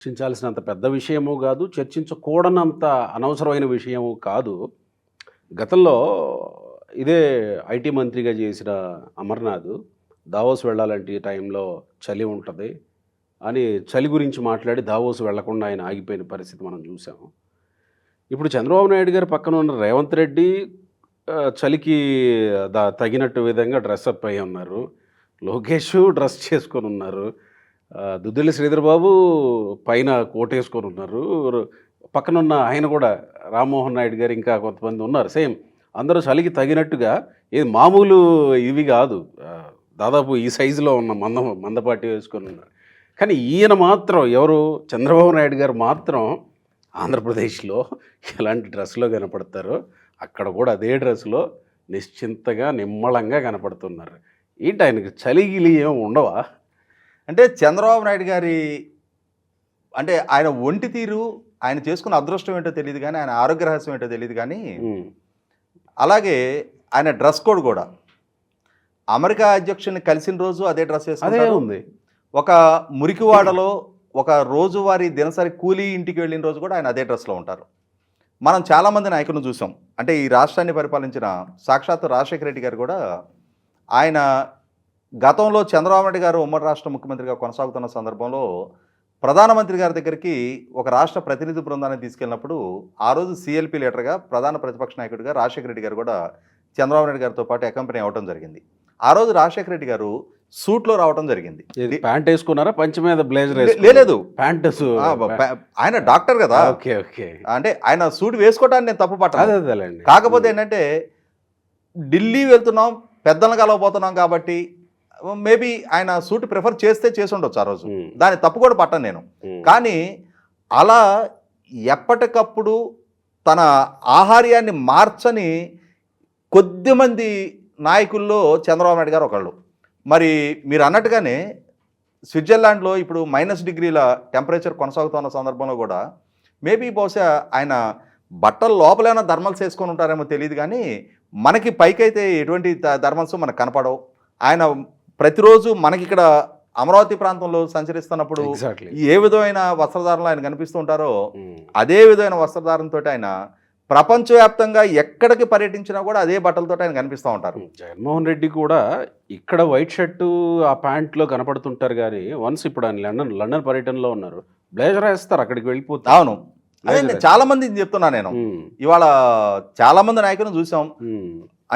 చర్చించాల్సినంత పెద్ద విషయము కాదు. చర్చించకూడనంత అనవసరమైన విషయము కాదు. గతంలో ఇదే ఐటీ మంత్రిగా చేసిన అమర్నాథ్ దావోస్ వెళ్ళాలంటే ఈ టైంలో చలి ఉంటది అని చలి గురించి మాట్లాడి దావోస్ వెళ్ళకుండా ఆయన ఆగిపోయిన పరిస్థితి మనం చూసాము. ఇప్పుడు చంద్రబాబు నాయుడు గారి పక్కన ఉన్న రేవంత్ రెడ్డి చలికి తగినట్టు విధంగా డ్రెస్అప్ అయ్యి ఉన్నారు. లోకేష్ డ్రెస్ చేసుకొని ఉన్నారు. దుద్దిల్లి శ్రీధర్ బాబు పైన కోటేసుకొని ఉన్నారు. పక్కనున్న ఆయన కూడా రామ్మోహన్ నాయుడు గారు ఇంకా కొంతమంది ఉన్నారు. సేమ్ అందరూ చలికి తగినట్టుగా ఏది మామూలు ఇవి కాదు, దాదాపు ఈ సైజులో ఉన్న మందపాటి వేసుకొని ఉన్నారు. కానీ ఈయన మాత్రం ఎవరు, చంద్రబాబు నాయుడు గారు మాత్రం ఆంధ్రప్రదేశ్లో ఎలాంటి డ్రెస్లో కనపడతారో అక్కడ కూడా అదే డ్రెస్లో నిశ్చింతగా నిమ్మళంగా కనపడుతున్నారు. ఏంటి ఆయనకి చలిగిలి ఏమి ఉండవా? అంటే చంద్రబాబు నాయుడు గారి అంటే ఆయన ఒంటి తీరు, ఆయన చేసుకున్న అదృష్టం ఏంటో తెలియదు కానీ, ఆయన ఆరోగ్య రహస్యం ఏంటో తెలియదు కానీ, అలాగే ఆయన డ్రెస్ కోడ్ కూడా అమెరికా అధ్యక్షుడిని కలిసిన రోజు అదే డ్రెస్ వేసుకుంటారు. ఉంది. ఒక మురికివాడలో ఒక రోజువారీ దినసరి కూలీ ఇంటికి వెళ్ళిన రోజు కూడా ఆయన అదే డ్రెస్లో ఉంటారు. మనం చాలామంది నాయకులను చూసాం. అంటే ఈ రాష్ట్రాన్ని పరిపాలించిన సాక్షాత్తు రాజశేఖర రెడ్డి గారు కూడా ఆయన గతంలో చంద్రబాబు నాయుడు గారు ఉమ్మడి రాష్ట్ర ముఖ్యమంత్రిగా కొనసాగుతున్న సందర్భంలో ప్రధానమంత్రి గారి దగ్గరికి ఒక రాష్ట్ర ప్రతినిధి బృందాన్ని తీసుకెళ్ళినప్పుడు ఆ రోజు సిఎల్పి లీడర్గా ప్రధాన ప్రతిపక్ష నాయకుడిగా రాజశేఖర రెడ్డి గారు కూడా చంద్రబాబు నాయుడు గారితో పాటు అకంపెనీ అవ్వడం జరిగింది. ఆ రోజు రాజశేఖర రెడ్డి గారు సూట్లో రావడం జరిగింది. ప్యాంట్ వేసుకున్నారా, పంచి మీద బ్లేజర్? లేదు, ప్యాంట్. ఆయన డాక్టర్ కదా. Okay okay. అంటే ఆయన సూట్ వేసుకోవడానికి నేను తప్పు పట్టాను. కాకపోతే కాకపోతే ఏంటంటే ఢిల్లీ వెళ్తున్నాం, పెద్దలను కలవబోతున్నాం కాబట్టి మేబీ ఆయన సూట్ ప్రిఫర్ చేసి ఉండొచ్చు ఆ రోజు. దాని తప్పు కూడా పట్టాను నేను. కానీ అలా ఎప్పటికప్పుడు తన ఆహార్యాన్ని మార్చని కొద్దిమంది నాయకుల్లో చంద్రబాబు నాయుడు గారు ఒకళ్ళు. మరి మీరు అన్నట్టుగానే స్విట్జర్లాండ్లో ఇప్పుడు -డిగ్రీల టెంపరేచర్ కొనసాగుతున్న సందర్భంలో కూడా మేబీ బహుశా ఆయన బట్టలు లోపలైనా థర్మల్స్ వేసుకొని ఉంటారేమో తెలియదు కానీ, మనకి పైకైతే ఎటువంటి థర్మల్స్ మనకు కనపడవు. ఆయన ప్రతిరోజు మనకి ఇక్కడ అమరావతి ప్రాంతంలో సంచరిస్తున్నప్పుడు ఏ విధమైన వస్త్రధారణలో ఆయన కనిపిస్తూ ఉంటారో అదే విధమైన వస్త్రధారణతో ఆయన ప్రపంచవ్యాప్తంగా ఎక్కడికి పర్యటించినా కూడా అదే బట్టలతో ఆయన కనిపిస్తూ ఉంటారు. జగన్మోహన్ రెడ్డి కూడా ఇక్కడ వైట్ షర్టు ఆ ప్యాంట్లో కనపడుతుంటారు కానీ వన్స్ ఇప్పుడు ఆయన లండన్ పర్యటనలో ఉన్నారు, బ్లేజర్ వేస్తారు అక్కడికి వెళ్ళిపోతారు. అవును, అదే చాలా మంది చెప్తున్నా నేను. ఇవాళ చాలా మంది నాయకులను చూసాం.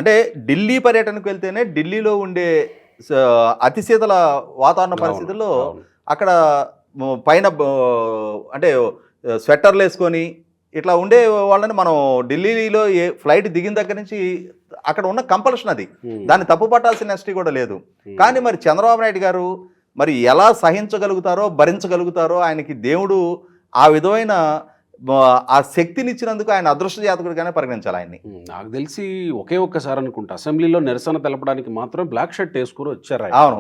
అంటే ఢిల్లీ పర్యటనకు వెళ్తేనే ఢిల్లీలో ఉండే అతి శీతల వాతావరణ పరిస్థితుల్లో అక్కడ పైన అంటే స్వెట్టర్లు వేసుకొని ఇట్లా ఉండే వాళ్ళని మనం ఢిల్లీలో ఫ్లైట్ దిగిన దగ్గర నుంచి అక్కడ ఉన్న కంపల్షన్ అది, దాన్ని తప్పు పట్టాల్సిన నెస్టీ కూడా లేదు. కానీ మరి చంద్రబాబు నాయుడు గారు మరి ఎలా సహించగలుగుతారో భరించగలుగుతారో, ఆయనకి దేవుడు ఆ విధమైన ఆ శక్తినిచ్చినందుకు ఆయన అదృష్ట జాతకుడిగానే పరిగణించాలి ఆయన్ని. నాకు తెలిసి ఒకే ఒక్కసారి అనుకుంటా అసెంబ్లీలో నిరసన తెలపడానికి మాత్రం బ్లాక్ షర్ట్ వేసుకుని వచ్చారు. అవును,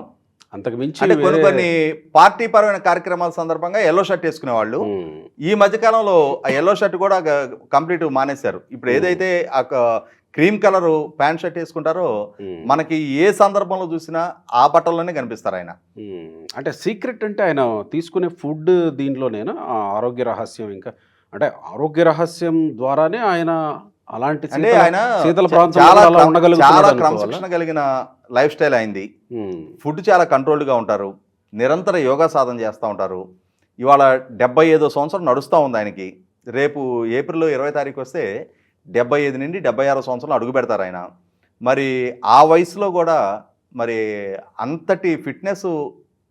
అంతకు మించి అంటే కొన్ని పార్టీ పరమైన కార్యక్రమాల సందర్భంగా ఎల్లో షర్ట్ వేసుకునేవాళ్ళు. ఈ మధ్యకాలంలో ఆ ఎల్లో షర్ట్ కూడా కంప్లీట్ మానేశారు. ఇప్పుడు ఏదైతే ఆ క్రీమ్ కలర్ ప్యాంట్ షర్ట్ వేసుకుంటారో మనకి ఏ సందర్భంలో చూసినా ఆ బట్టల్లోనే కనిపిస్తారు ఆయన. అంటే సీక్రెట్ అంటే ఆయన తీసుకునే ఫుడ్ దీంట్లోనేనా ఆరోగ్య రహస్యం? ఇంకా అంటే ఆరోగ్య రహస్యం ద్వారానే ఆయన అలాంటి అంటే ఆయన శీతల చాలా క్రమశిక్షణ కలిగిన లైఫ్ స్టైల్ అయింది. ఫుడ్ చాలా కంట్రోల్డ్గా ఉంటారు, నిరంతర యోగా సాధన చేస్తూ ఉంటారు. ఇవాళ 75వ సంవత్సరం నడుస్తూ ఉంది ఆయనకి. రేపు ఏప్రిల్ 20వ తారీఖు వస్తే 75 నుండి 76 సంవత్సరాలు అడుగు పెడతారు ఆయన. మరి ఆ వయసులో కూడా మరి అంతటి ఫిట్నెస్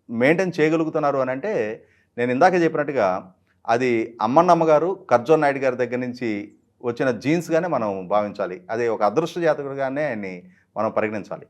మెయింటైన్ చేయగలుగుతున్నారు అని అంటే, నేను ఇందాక చెప్పినట్టుగా అది అమ్మన్నమ్మ గారు, కర్జోన్ నాయుడు గారి దగ్గర నుంచి వచ్చిన జీన్స్గానే మనం భావించాలి. అది ఒక అదృష్ట జాతకుడిగానే ఆయన్ని మనం పరిగణించాలి.